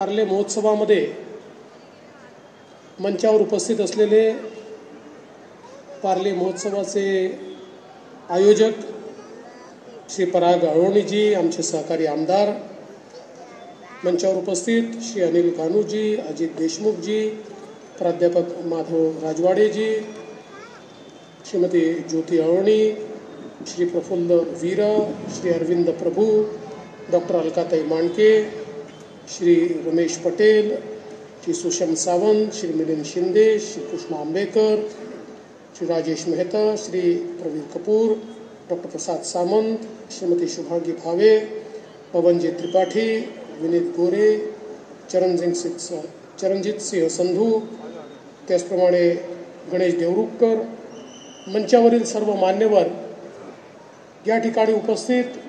पार्ले महोत्सवामध्ये मंचावर उपस्थित असलेले पार्ले महोत्सवाचे आयोजक श्री पराग अळवणीजी, आमचे सहकारी आमदार, मंचावर उपस्थित श्री अनिल कानूजी, अजित देशमुखजी, प्राध्यापक माधव राजवाडेजी, श्रीमती ज्योती अळवणी, श्री प्रफुल्ल वीर, श्री अरविंद प्रभू, डॉक्टर अलकाताई मांडके, श्री रमेश पटेल, श्री सुषम सावंत, श्री मिलिंद शिंदे, श्री कृष्ण आंबेकर, श्री राजेश मेहता, श्री प्रवीण कपूर, डॉक्टर प्रसाद सामंत, श्रीमती शुभांगी भावे, पवनजी त्रिपाठी, विनीत गोरे, चरणजीत सिंह संधू, त्याचप्रमाणे गणेश देवरुखकर, मंचावरील सर्व मान्यवर, या ठिकाणी उपस्थित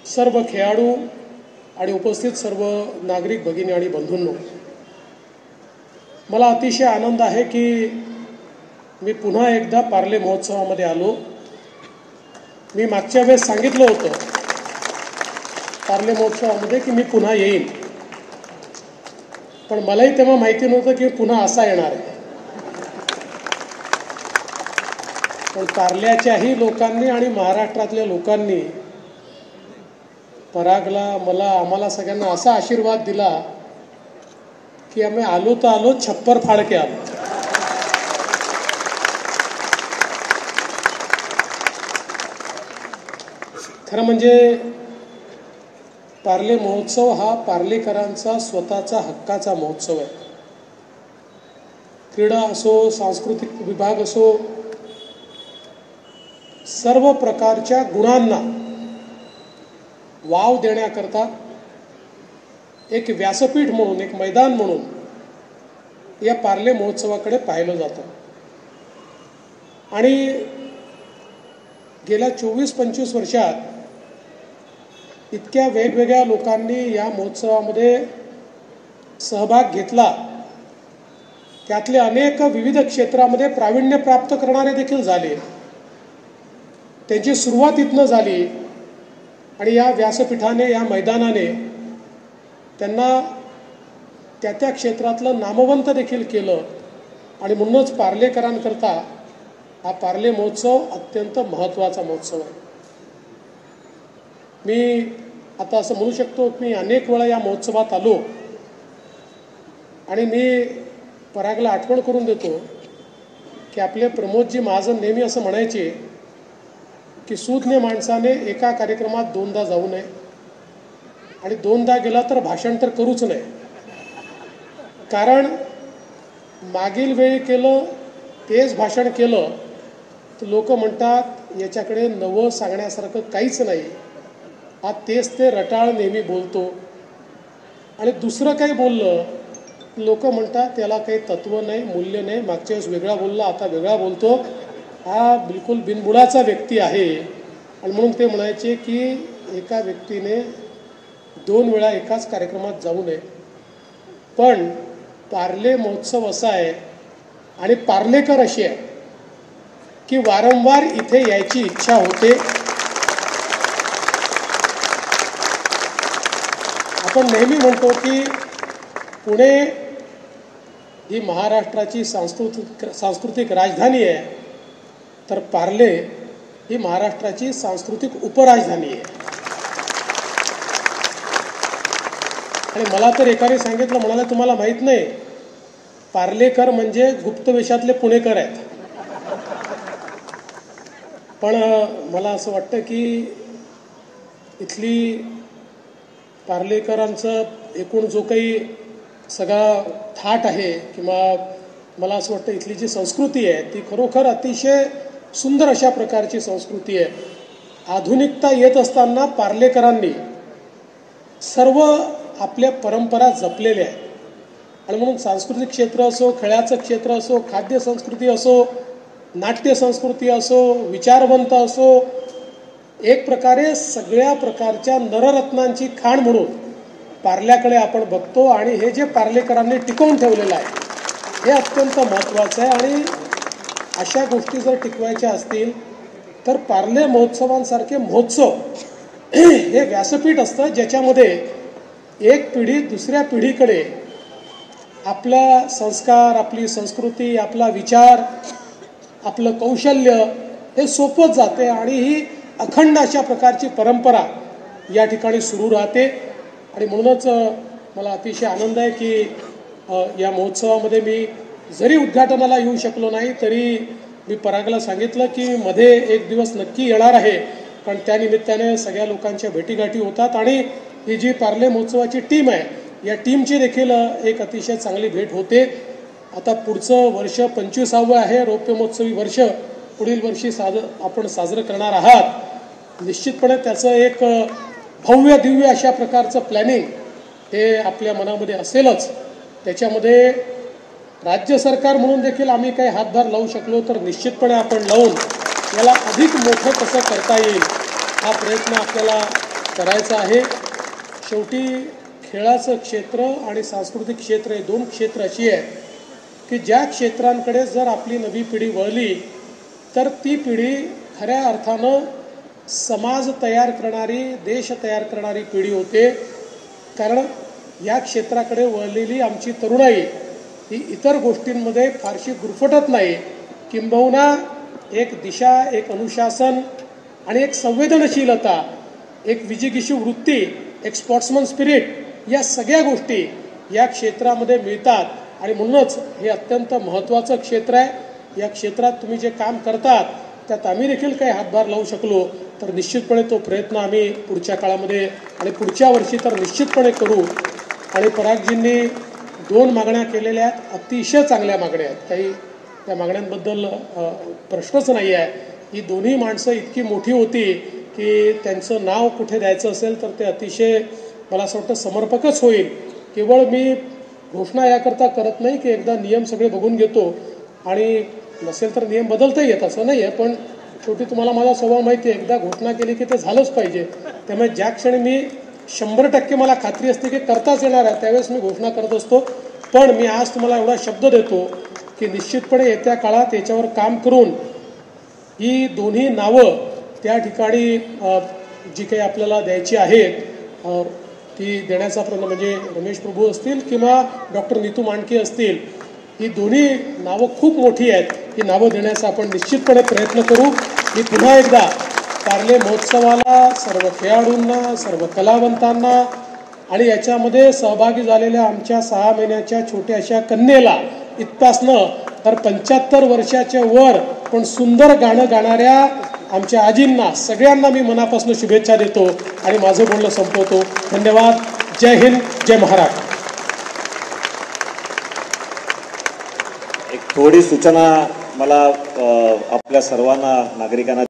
सर्व खेळाडू आणि उपस्थित सर्व नागरिक भगिनी आणि बंधूंनो, मला अतिशय आनंद आहे की मी पुन्हा एकदा पार्ले महोत्सवामध्ये आलो. मी मागच्या वेळेस सांगितलं होतं पार्ले महोत्सवामध्ये की मी पुन्हा येईन, पण मलाही तेव्हा माहिती नव्हतं की पुन्हा असा येणार आहे. पण पार्ल्याच्याही लोकांनी आणि महाराष्ट्रातल्या लोकांनी परागला, मला, आम्हाला सगळ्यांना असा आशीर्वाद दिला की आम्ही आलो तर आलो, छप्पर फाडके आलो. खरं म्हणजे पार्ले महोत्सव हा पार्लेकरांचा स्वतःचा हक्काचा महोत्सव आहे. क्रीडा असो, सांस्कृतिक विभाग असो, सर्व प्रकारच्या गुणांना वाव देण्याकरता एक व्यासपीठ म्हणून, एक मैदान म्हणून या पार्ले महोत्सवाकडे पाहिलं जातं. आणि गेल्या 24-25 वर्षात इतक्या वेगवेगळ्या लोकांनी या महोत्सवामध्ये सहभाग घेतला. त्यातले अनेक विविध क्षेत्रामध्ये प्रावीण्य प्राप्त करणारे देखील झाले. त्यांची सुरुवात इथनं झाली आणि या व्यासपीठाने, या मैदानाने त्यांना त्या त्या क्षेत्रातलं नामवंत देखील केलं. आणि म्हणूनच पार्लेकरांकरता हा पार्ले महोत्सव अत्यंत महत्त्वाचा महोत्सव आहे. मी आता असं म्हणू शकतो की मी अनेक वेळा या महोत्सवात आलो आणि मी परागला आठवण करून देतो की आपले प्रमोदजी महाजन नेहमी असं म्हणायचे की सूज्ञ माणसाने एका कार्यक्रमात 2दा जाऊ नये आणि 2दा गेला तर भाषण तर करूच नये. कारण मागील वेळी केलं तेच भाषण केलं तर लोक म्हणतात याच्याकडे नवं सांगण्यासारखं काहीच नाही, हा तेच ते रटाळ नेहमी बोलतो. आणि दुसरं काही बोललं लोक म्हणतात त्याला काही तत्व नाही, मूल्य नाही, मागच्या वेळेस वेगळा बोलला, आता वेगळा बोलतो, हा बिलकुल बिनबुडाचा व्यक्ती आहे. आणि म्हणून ते म्हणायचे की एका व्यक्तीने 2 वेळा एकाच कार्यक्रमात जाऊ नये. पण पार्ले महोत्सव असा आहे आणि पार्लेकर अशी आहे की वारंवार इथे यायची इच्छा होते. आपण नेहमी म्हणतो की पुणे ही महाराष्ट्राची सांस्कृतिक राजधानी आहे, तर पार्ले ही महाराष्ट्राची सांस्कृतिक उपराजधानी आहे. आणि मला तर एकाने सांगितलं, म्हणाले तुम्हाला माहीत नाही, पार्लेकर म्हणजे गुप्त वेशातले पुणेकर आहेत. पण मला असं वाटतं की इथली पार्लेकरांचं एकूण जो काही सगळा थाट आहे, किंवा मला असं वाटतं इथली जी संस्कृती आहे ती खरोखर अतिशय सुंदर अशा प्रकारची संस्कृती आहे. आधुनिकता येत असताना पार्लेकरांनी सर्व आपल्या परंपरा जपलेल्या आहेत. आणि म्हणून सांस्कृतिक क्षेत्र असो, खेळाचं क्षेत्र असो, खाद्य संस्कृती असो, नाट्य संस्कृती असो, विचारवंत असो, एक प्रकारे सगळ्या प्रकारच्या नररत्नांची खाण म्हणून पार्ल्याकडे आपण बघतो. आणि हे जे पार्लेकरांनी टिकवून ठेवलेलं आहे हे अत्यंत महत्त्वाचं आहे. आणि अशा गोष्टी जर टिकवायच्या असतील तर पार्ले महोत्सवांसारखे महोत्सव हे व्यासपीठ असतं ज्याच्यामध्ये एक पिढी दुसऱ्या पिढीकडे आपला संस्कार, आपली संस्कृती, आपला विचार, आपलं कौशल्य हे सोपत जाते आणि ही अखंड अशा प्रकारची परंपरा या ठिकाणी सुरू राहते. आणि म्हणूनच मला अतिशय आनंद आहे की या महोत्सवामध्ये मी जरी उद्घाटनाला येऊ शकलो नाही तरी मी परागला सांगितलं की मध्ये एक दिवस नक्की येणार आहे, कारण त्यानिमित्ताने सगळ्या लोकांच्या भेटीगाठी होतात आणि ही जी पार्ले महोत्सवाची टीम आहे या टीमची देखील एक अतिशय चांगली भेट होते. आता पुढचं वर्ष 25वं आहे, रौप्य महोत्सवी वर्ष पुढील वर्षी आपण साजरं करणार आहात. निश्चितपणे त्याचं एक भव्य दिव्य अशा प्रकारचं प्लॅनिंग हे आपल्या मनामध्ये असेलच. त्याच्यामध्ये राज्य सरकार म्हणून देखील आम्ही काही हातभार लावू शकलो तर निश्चितपणे आपण लावून याला अधिक मोठं कसं करता येईल हा प्रयत्न आपल्याला करायचा आहे. शेवटी खेळाचं क्षेत्र आणि सांस्कृतिक क्षेत्र हे दोन क्षेत्र अशी आहेत की ज्या क्षेत्रांकडे जर आपली नवी पिढी वळली तर ती पिढी खऱ्या अर्थानं समाज तयार करणारी, देश तयार करणारी पिढी होते. कारण या क्षेत्राकडे वळलेली आमची तरुणाई ही इतर गोष्टींमध्ये फारशी गुरफटत नाही, किंबहुना एक दिशा, एक अनुशासन आणि एक संवेदनशीलता, एक विजिगीषू वृत्ती, एक स्पोर्ट्समन स्पिरिट या सगळ्या गोष्टी या क्षेत्रामध्ये मिळतात. आणि म्हणूनच हे अत्यंत महत्त्वाचं क्षेत्र आहे. या क्षेत्रात तुम्ही जे काम करतात त्यात आम्ही देखील काही हातभार लावू शकलो तर निश्चितपणे तो प्रयत्न आम्ही पुढच्या काळामध्ये आणि पुढच्या वर्षी तर निश्चितपणे करू. आणि परागजींनी 2 मागण्या केलेल्या आहेत, अतिशय चांगल्या मागण्या आहेत, काही त्या मागण्यांबद्दल प्रश्नच नाही आहे. ही दोन्ही माणसं इतकी मोठी होती की त्यांचं नाव कुठे द्यायचं असेल तर ते अतिशय मला असं वाटतं समर्पकच होईल. केवळ मी घोषणा याकरता करत नाही की एकदा नियम सगळे बघून घेतो आणि नसेल तर नियम बदलता येत असं नाही आहे, पण शेवटी तुम्हाला माझा स्वभाव माहिती आहे, एकदा घोषणा केली की ते झालंच पाहिजे. त्यामुळे ज्या क्षणी मी 100% मला खात्री असते की करताच येणार आहे त्यावेळेस मी घोषणा करत असतो. पण मी आज तुम्हाला एवढा शब्द देतो की निश्चितपणे येत्या काळात याच्यावर काम करून ही दोन्ही नावं त्या ठिकाणी जी काही आपल्याला द्यायची आहेत ती देण्याचा प्रयत्न, म्हणजे रमेश प्रभू असतील किंवा डॉक्टर नीतू मांडके असतील, ही दोन्ही नावं खूप मोठी आहेत. ही नावं देण्याचा आपण निश्चितपणे प्रयत्न करू. मी पुन्हा एकदा पार्ले महोत्सवाला, सर्व खेळाडूंना, सर्व कलावंतांना आणि याच्यामध्ये सहभागी झालेल्या आमच्या 6 महिन्याच्या छोट्याशा कन्येला इथपासनं तर 75 वर्षाच्या वर पण सुंदर गाणं गाणाऱ्या आमच्या आजींना सगळ्यांना मी मनापासून शुभेच्छा देतो आणि माझं बोलणं संपवतो. धन्यवाद. जय हिंद, जय महाराष्ट्र. एक थोडी सूचना मला आपल्या सर्वांना नागरिकांना